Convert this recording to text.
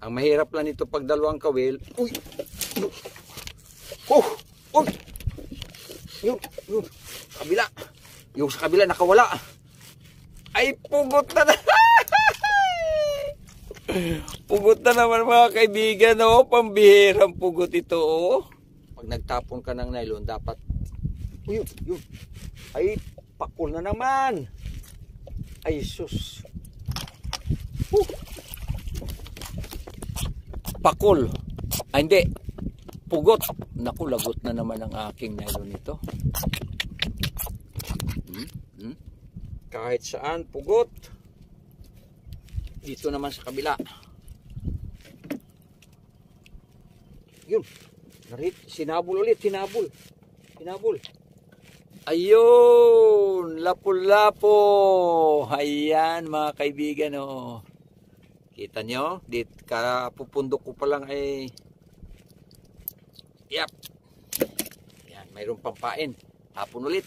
Ang mahirap lang nito pag dalawang kawil. Uy! Oh! Uy! Yun! Kabila! Yung sa kabila nakawala. Ay, pugot na na! Pugot na naman mga kaibigan, oh. Pambihirang pugot ito, oh. Pag nagtapon ka ng nylon, dapat... Yun! Ay, pakul na naman! Ay, sus! Pakul. Ay, hindi. Pugot. Naku, lagot na naman ang aking nylon nito. Kahit saan, pugot. Dito naman sa kabila. Yun. Sinabol ulit. Sinabol. Ayun. Lapo-lapo. Ayan mga kaibigan, oh. Kita nyo, dit kapupundok ko pa lang ay yep. Yan, mayroong pampain. Hapon ulit.